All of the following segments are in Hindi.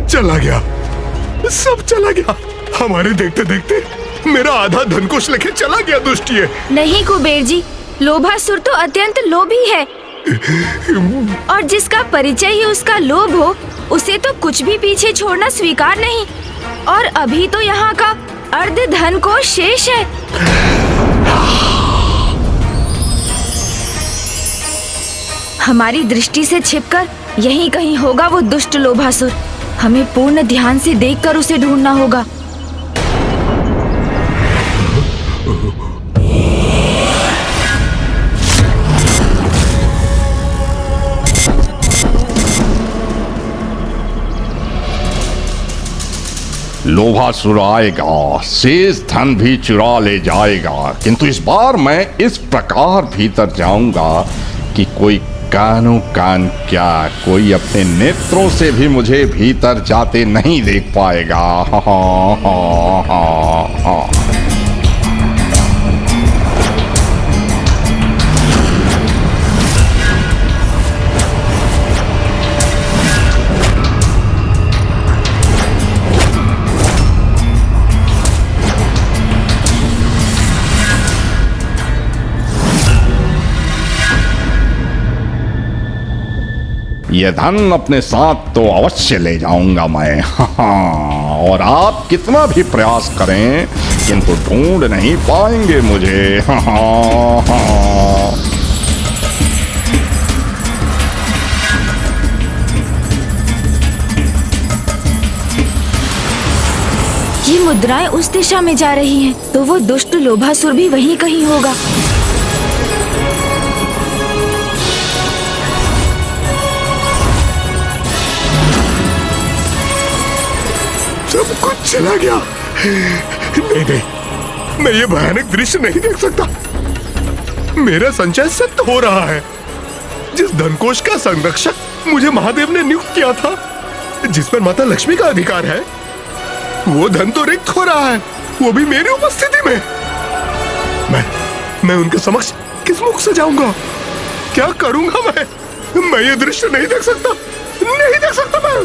चला गया, सब चला गया। हमारे देखते देखते मेरा आधा धनकोष लेके चला गया दुष्टिये। नहीं कुबेर जी, लोभासुर तो अत्यंत लोभी है और जिसका परिचय ही उसका लोभ हो उसे तो कुछ भी पीछे छोड़ना स्वीकार नहीं। और अभी तो यहाँ का अर्ध धनकोष शेष है। हमारी दृष्टि से छिपकर यहीं कहीं होगा वो दुष्ट लोभासुर। हमें पूर्ण ध्यान से देखकर उसे ढूंढना होगा। लोभासुर आएगा, शेष धन भी चुरा ले जाएगा, किंतु इस बार मैं इस प्रकार भीतर जाऊंगा कि कोई कानो कान क्या, कोई अपने नेत्रों से भी मुझे भीतर जाते नहीं देख पाएगा। हा हा हा हा। ये धन अपने साथ तो अवश्य ले जाऊंगा मैं। और आप कितना भी प्रयास करें किंतु ढूंढ नहीं पाएंगे मुझे। ये मुद्राएं उस दिशा में जा रही हैं, तो वो दुष्ट लोभासुर भी वहीं कहीं होगा। सब कुछ चला गया। नहीं नहीं, मैं ये भयानक दृश्य नहीं देख सकता। मेरा संचय सत्य हो रहा है। जिस धनकोष का संरक्षक मुझे महादेव ने नियुक्त किया था, जिस पर माता लक्ष्मी का अधिकार है, वो धन तो रिक्त हो रहा है, वो भी मेरी उपस्थिति में। मैं उनके समक्ष किस मुख से जाऊंगा? क्या करूंगा मैं ये दृश्य नहीं देख सकता, नहीं देख सकता मैं।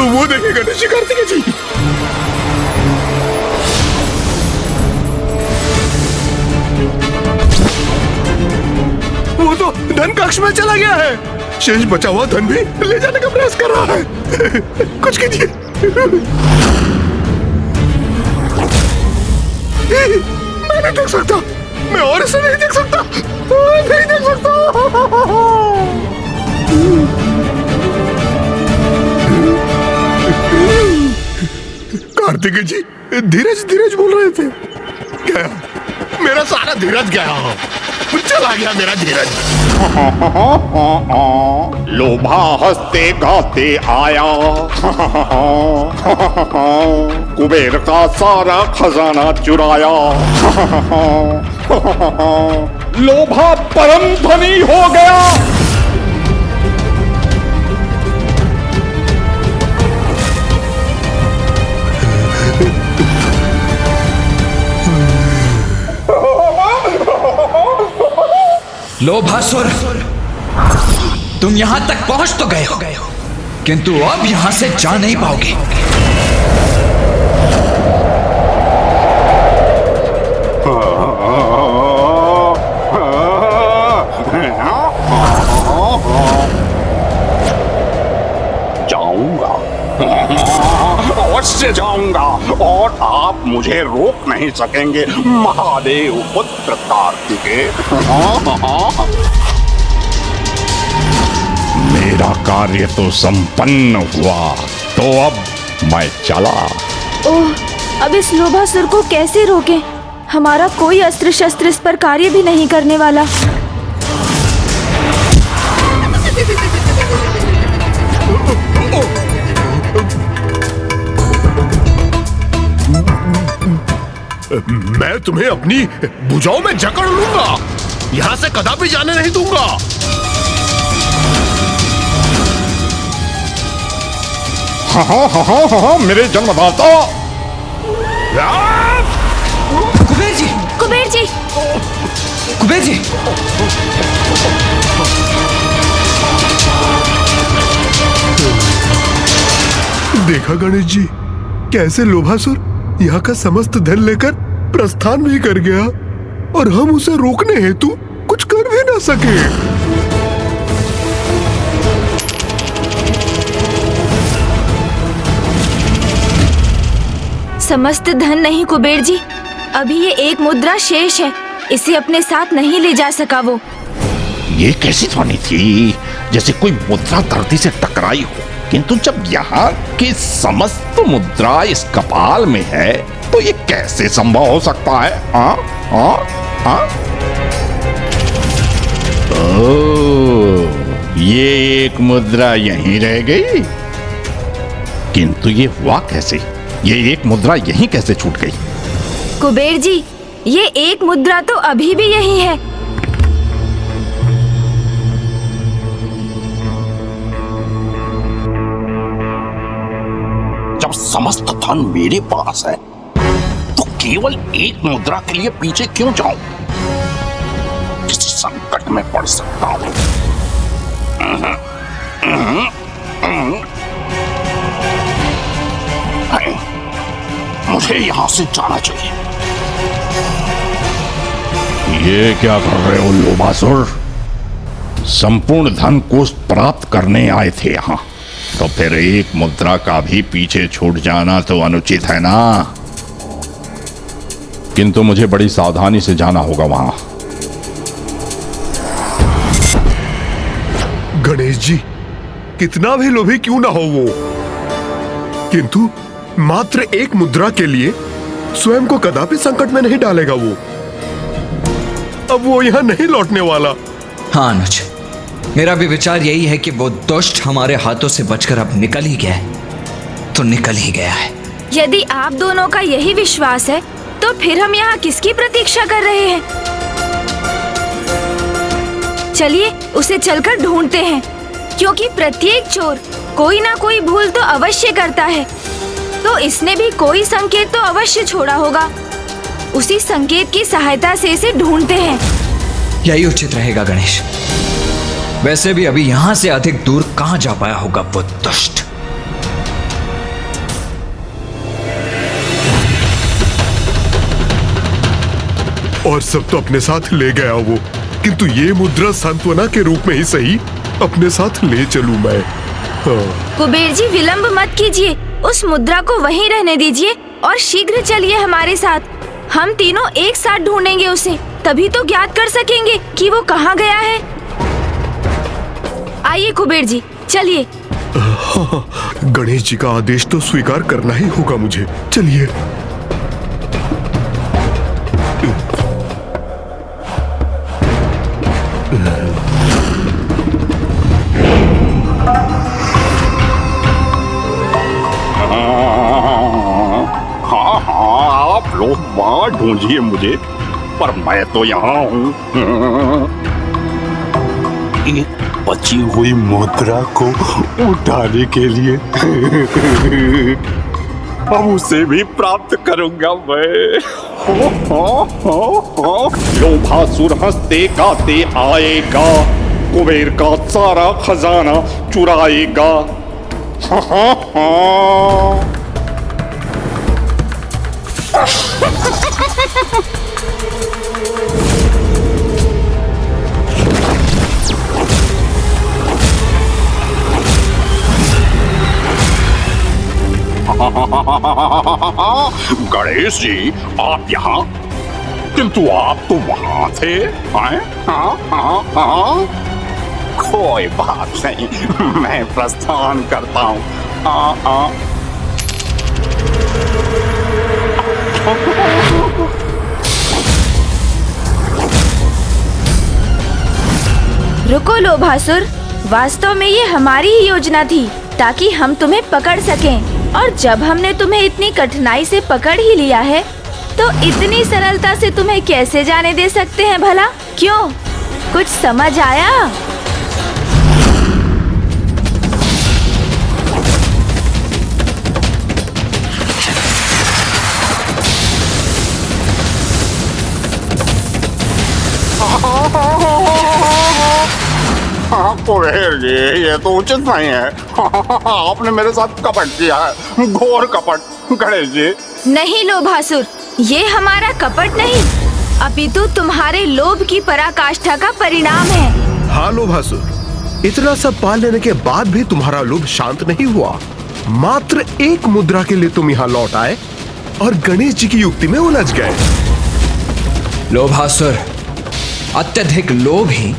वो देखिए गणेश जी, कार्तिकेय जी। वो तो धन कक्ष में चला गया है। शेष बचा हुआ धन भी ले जाने का प्रयास कर रहा है। कुछ कीजिए। मैं नहीं देख सकता, मैं और इसे नहीं देख सकता, नहीं देख सकता। कार्तिकेय जी धीरज धीरज बोल रहे थे। गया मेरा सारा धीरज, गया, चला गया मेरा धीरज। लोभा हंसते गाते आया। कुबेर का सारा खजाना चुराया। लोभा परम धनी हो गया। लोभासुर, तुम यहां तक पहुंच तो गए हो, किंतु अब यहां से जा नहीं पाओगे। जाऊंगा, अवश्य जाऊंगा, और आप मुझे रोक नहीं सकेंगे, महादेव पुत्र कार्तिकेय। मेरा कार्य तो संपन्न हुआ, तो अब मैं चला। ओह, अब इस लोभासुर को कैसे रोकें? हमारा कोई अस्त्र शस्त्र इस पर कार्य भी नहीं करने वाला। मैं तुम्हें अपनी भुजाओं में जकड़ लूंगा, यहां से कदापि जाने नहीं दूंगा। हाँ, मेरे जन्मदाता। कुबेर जी, कुबेर जी, कुबेर जी। देखा गणेश जी, कैसे लोभासुर यहाँ का समस्त धन लेकर प्रस्थान भी कर गया और हम उसे रोकने हेतु कुछ कर भी ना सके। समस्त धन नहीं कुबेर जी, अभी ये एक मुद्रा शेष है, इसे अपने साथ नहीं ले जा सका वो। ये कैसी ध्वनि थी, जैसे कोई मुद्रा धरती से टकराई हो, किंतु जब यहाँ की समस्त मुद्रा इस कपाल में है तो ये कैसे संभव हो सकता है? हाँ हाँ हाँ। ओह, ये एक मुद्रा यहीं रह गई, किंतु ये हुआ कैसे? ये एक मुद्रा यहीं कैसे छूट गई? कुबेर जी, ये एक मुद्रा तो अभी भी यही है। जब समस्त धन मेरे पास है तो केवल एक मुद्रा के लिए पीछे क्यों जाऊं? किसी संकट में पड़ सकता हूं। मुझे यहां से जाना चाहिए। ये क्या कर रहे हो लोभासुर? संपूर्ण धन कोष प्राप्त करने आए थे यहाँ, तो फिर एक मुद्रा का भी पीछे छूट जाना तो अनुचित है ना। किंतु मुझे बड़ी सावधानी से जाना होगा वहां। गणेश जी, कितना भी लोभी क्यों ना हो वो, किंतु मात्र एक मुद्रा के लिए स्वयं को कदापि संकट में नहीं डालेगा वो। अब वो यहाँ नहीं लौटने वाला। हाँ अनुज, मेरा भी विचार यही है कि वो दुष्ट हमारे हाथों से बचकर अब निकल ही गया है, तो निकल ही गया है। यदि आप दोनों का यही विश्वास है तो फिर हम यहाँ किसकी प्रतीक्षा कर रहे हैं? चलिए उसे चलकर ढूंढते हैं, क्योंकि प्रत्येक चोर कोई ना कोई भूल तो अवश्य करता है, तो इसने भी कोई संकेत तो अवश्य छोड़ा होगा। उसी संकेत की सहायता से इसे ढूंढते हैं। यही उचित रहेगा गणेश। वैसे भी अभी यहाँ से अधिक दूर कहाँ जा पाया होगा वो दुष्ट। और सब तो अपने साथ ले गया वो, किंतु ये मुद्रा सांत्वना के रूप में ही सही अपने साथ ले चलूं मैं। हाँ। कुबेर जी, विलंब मत कीजिए, उस मुद्रा को वहीं रहने दीजिए और शीघ्र चलिए हमारे साथ। हम तीनों एक साथ ढूंढेंगे उसे, तभी तो ज्ञात कर सकेंगे कि वो कहाँ गया है। आइए कुबेर जी, चलिए। हाँ, गणेश जी का आदेश तो स्वीकार करना ही होगा मुझे। चलिए। आप लोग वहां ढूंढिए मुझे, पर मैं तो यहाँ हूँ। एक बची हुई मुद्रा को उठाने के लिए अब उसे भी प्राप्त करूंगा मैं। लोभासुर हंसते गाते आएगा, कुबेर का सारा खजाना चुराएगा। गणेश जी, आप यहाँ, किंतु आप तो वहां थे। कोई बात नहीं, मैं प्रस्थान करता हूँ। रुको लोभासुर, वास्तव में ये हमारी ही योजना थी ताकि हम तुम्हें पकड़ सकें, और जब हमने तुम्हें इतनी कठिनाई से पकड़ ही लिया है तो इतनी सरलता से तुम्हें कैसे जाने दे सकते हैं भला? क्यों, कुछ समझ आया? कुबेर जी, ये तो उचित नहीं है। आपने मेरे साथ कपट किया है, घोर कपट गणेश जी। नहीं लोभासुर, ये हमारा कपट नहीं, अपितु तुम्हारे लोभ की पराकाष्ठा का परिणाम है। हाँ लोभासुर, इतना सब पाल लेने के बाद भी तुम्हारा लोभ शांत नहीं हुआ। मात्र एक मुद्रा के लिए तुम यहाँ लौट आए और गणेश जी की युक्ति में उलझ गए। लोभासुर, अत्यधिक लोभ ही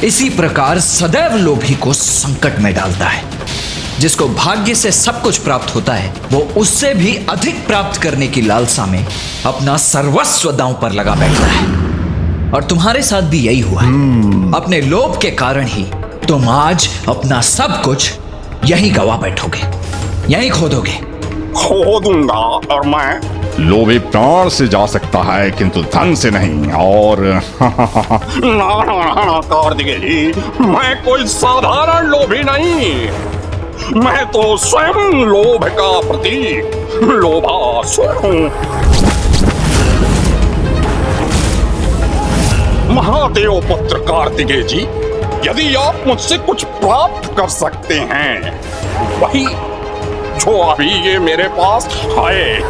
इसी प्रकार सदैव लोभी को संकट में डालता है। जिसको भाग्य से सब कुछ प्राप्त होता है, वो उससे भी अधिक प्राप्त करने की लालसा में अपना सर्वस्व दांव पर लगा बैठता है। और तुम्हारे साथ भी यही हुआ है। अपने लोभ के कारण ही तुम आज अपना सब कुछ यहीं गवा बैठोगे, यहीं खो दोगे। खो दूंगा, और मैं लोभी प्राण से जा सकता है किंतु धन से नहीं। और ना कार्तिकेय जी, मैं कोई साधारण लोभी नहीं, मैं तो स्वयं लोभ का प्रतीक लोभासुर हूँ। महादेव पुत्र कार्तिकेय जी, यदि आप मुझसे कुछ प्राप्त कर सकते हैं, वही जो अभी ये मेरे पास है,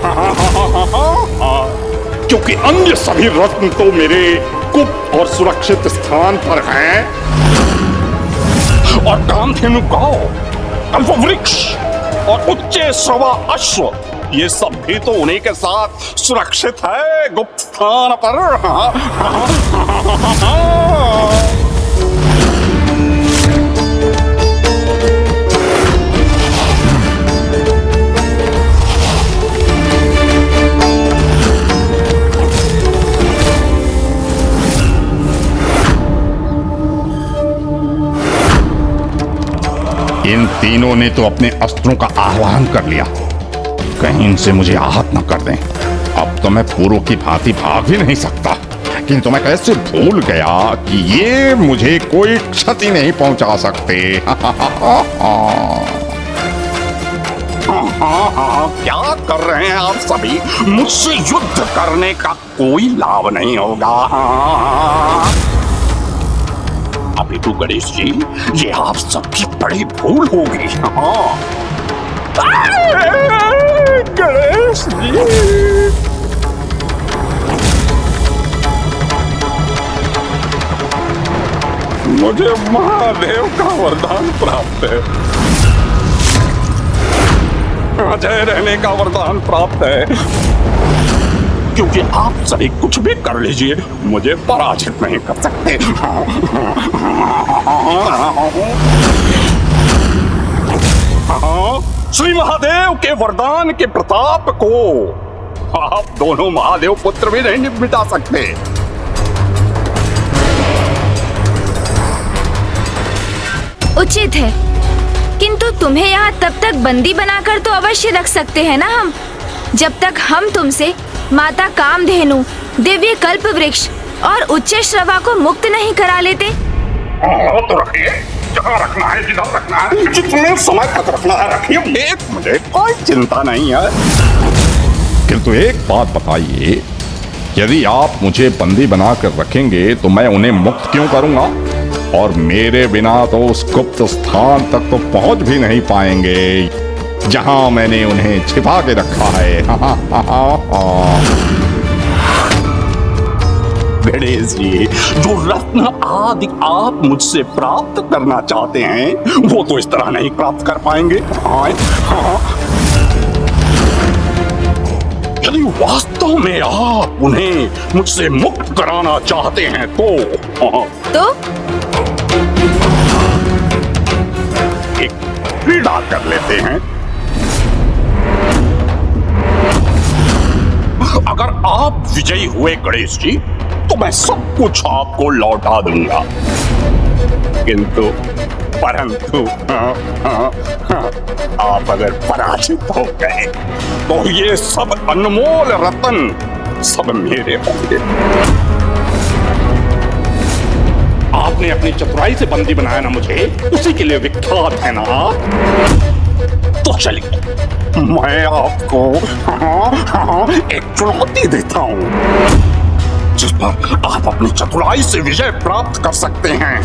क्योंकि अन्य सभी रत्न तो मेरे गुप्त और सुरक्षित स्थान पर हैं, और कामधेनु गांव, कल्पवृक्ष और उच्चे श्रवा अश्व, ये सब भी तो उन्हीं के साथ सुरक्षित है गुप्त स्थान पर। इन तीनों ने तो अपने अस्त्रों का आह्वान कर लिया, कहीं इनसे मुझे आहत न कर दें। अब तो मैं पूर्व की भांति भाग भी नहीं सकता, किंतु मैं कैसे भूल गया कि ये मुझे कोई क्षति नहीं पहुंचा सकते। क्या कर रहे हैं आप सभी? मुझसे युद्ध करने का कोई लाभ नहीं होगा। अभी तो गणेश जी, ये आप सबकी बड़ी भूल होगी। गणेश जी, मुझे महादेव का वरदान प्राप्त है, अजय रहने का वरदान प्राप्त है। क्योंकि आप सभी कुछ भी कर लीजिए, मुझे पराजित नहीं कर सकते। श्री महादेव के वरदान के प्रताप को आप दोनों महादेव पुत्र भी नहीं मिटा सकते। उचित है, किंतु तुम्हें यहाँ तब तक बंदी बनाकर तो अवश्य रख सकते हैं ना हम, जब तक हम तुमसे माता कामधेनु, दिव्य कल्प वृक्ष और उच्च श्रवा को मुक्त नहीं करा लेते। तो रखिए, जहाँ रखना है, जिधर रखना है, जितने समय तक रखना है रखिए, मुझे कोई चिंता नहीं है। किंतु एक बात बताइए, यदि आप मुझे बंदी बनाकर रखेंगे तो मैं उन्हें मुक्त क्यों करूंगा? और मेरे बिना तो उस गुप्त स्थान तक तो पहुंच भी नहीं पाएंगे जहां मैंने उन्हें छिपा के रखा है। गणेश जी, जो रत्न आदि आप मुझसे प्राप्त करना चाहते हैं, वो तो इस तरह नहीं प्राप्त कर पाएंगे। यदि वास्तव में आप उन्हें मुझसे मुक्त कराना चाहते हैं तो एक क्रीड़ा कर लेते हैं। अगर आप विजयी हुए गणेश जी, तो मैं सब कुछ आपको लौटा दूंगा, किंतु परंतु आप अगर पराजित हो गए तो ये सब अनमोल रत्न सब मेरे होंगे। आपने अपनी चतुराई से बंदी बनाया ना मुझे, उसी के लिए विख्यात है ना। तो चलिए, मैं आपको एक चुनौती देता हूं, जिस पर आप अपनी चतुराई से विजय प्राप्त कर सकते हैं।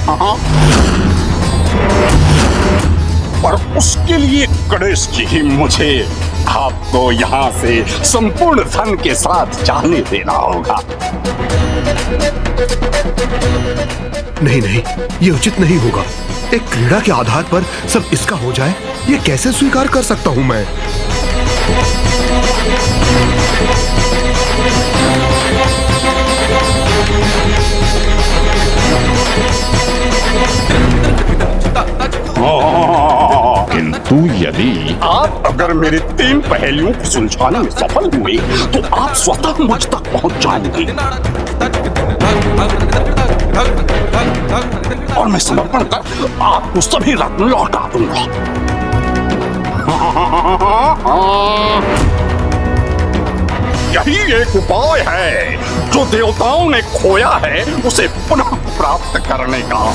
पर उसके लिए गणेश जी मुझे आपको यहाँ से संपूर्ण धन के साथ जाने देना होगा। नहीं नहीं, ये उचित नहीं होगा। एक क्रीड़ा के आधार पर सब इसका हो जाए, ये कैसे स्वीकार कर सकता हूं मैं? किंतु यदि आप अगर मेरे 3 पहेलियों को सुलझाने में सफल हुए तो आप स्वतः मुझ तक पहुंच जाएंगे और मैं समर्पण कर आपको सभी रत्न लौटा दूंगा। यही एक उपाय है जो देवताओं ने खोया है उसे पुनः प्राप्त करने का।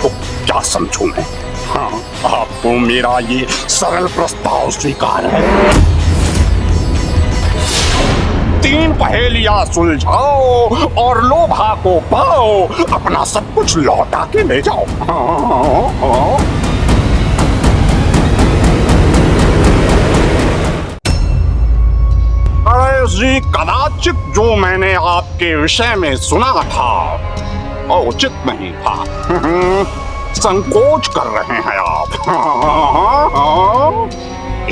तो क्या समझूं मैं? हाँ, आपको मेरा ये सरल प्रस्ताव स्वीकार है? 3 पहेलियां सुलझाओ और लोभा को पाओ, अपना सब कुछ लौटा के ले जाओ। गणेश जी, कदाचित जो मैंने आपके विषय में सुना था वो उचित नहीं था। संकोच कर रहे हैं आप।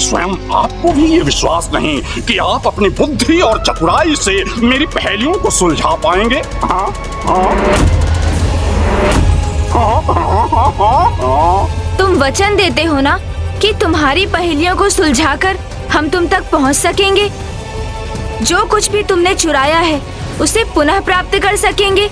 स्वयं आपको भी ये विश्वास नहीं कि आप अपनी बुद्धि और चतुराई से मेरी पहेलियों को सुलझा पाएंगे। तुम वचन देते हो ना कि तुम्हारी पहेलियों को सुलझाकर हम तुम तक पहुंच सकेंगे, जो कुछ भी तुमने चुराया है उसे पुनः प्राप्त कर सकेंगे।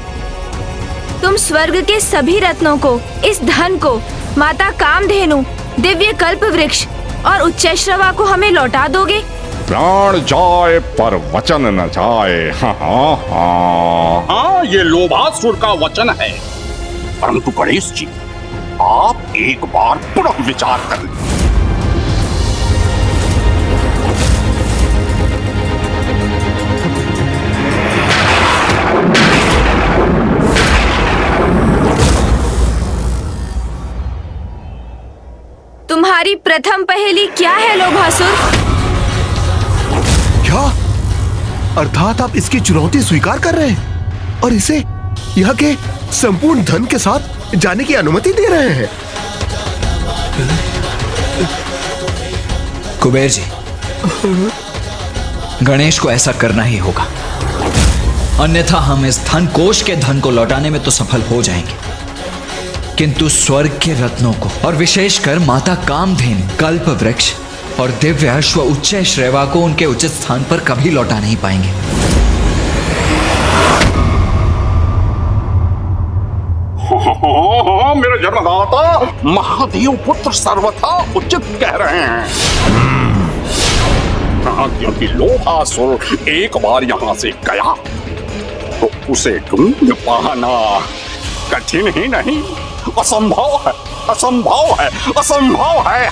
तुम स्वर्ग के सभी रत्नों को, इस धन को, माता कामधेनु, दिव्य कल्प वृक्ष और उच्चैश्रवा को हमें लौटा दोगे। प्राण जाए पर वचन न जाए। हाँ, ये लोभासुर का वचन है। परंतु गणेश जी, आप एक बार पुनः विचार कर लें। तुम्हारी प्रथम पहेली क्या है लोभासुर? क्या? अर्थात आप इसकी चुनौती स्वीकार कर रहे हैं और इसे यहाँ के संपूर्ण धन के साथ जाने की अनुमति दे रहे हैं? कुबेर जी, गणेश को ऐसा करना ही होगा, अन्यथा हम इस धन कोश के धन को लौटाने में तो सफल हो जाएंगे, किंतु स्वर्ग के रत्नों को और विशेषकर माता कामधेनु, कल्प वृक्ष और दिव्य अश्व उच्चैश्रवा को उनके उचित स्थान पर कभी लौटा नहीं पाएंगे। मेरे जन्मदाता महादेव पुत्र सर्वथा उचित कह रहे हैं। क्योंकि लोभासुर एक बार यहाँ से गया तो उसे ढूंढ पाना कठिन ही नहीं, असंभव है, असंभव है, असंभव है।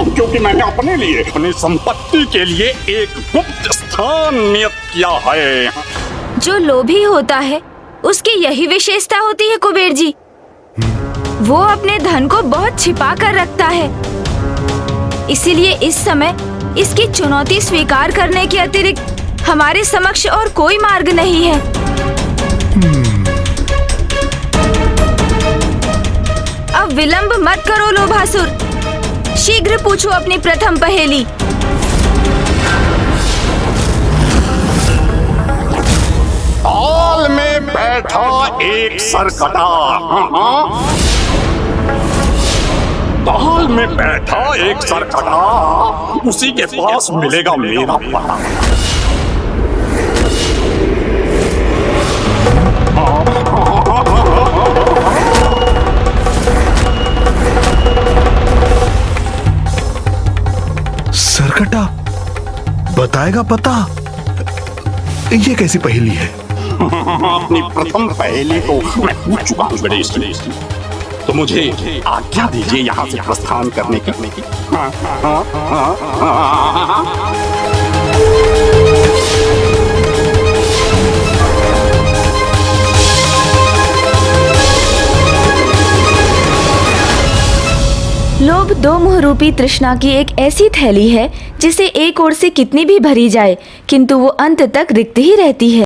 क्योंकि मैंने अपने लिए, अपनी संपत्ति के लिए एक गुप्त स्थान नियत किया है। जो लोभी होता है उसकी यही विशेषता होती है कुबेर जी। वो अपने धन को बहुत छिपा कर रखता है, इसीलिए इस समय इसकी चुनौती स्वीकार करने के अतिरिक्त हमारे समक्ष और कोई मार्ग नहीं है। अब विलंब मत करो लोभासुर, शीघ्र पूछो अपनी प्रथम पहेली। ताल में बैठा एक सरकटा, ताल में बैठा एक सरकटा, उसी के पास मिलेगा मेरा पता। सरकटा बताएगा पता? ये कैसी पहेली है? अपनी प्रथम पहेली तो मैं पूछ चुका हूँ गणेश जी, तो मुझे आज्ञा दीजिए यहाँ से प्रस्थान करने की। लोभ दो मुंह रूपी तृष्णा की एक ऐसी थैली है जिसे एक ओर से कितनी भी भरी जाए किंतु वो अंत तक रिक्त ही रहती है।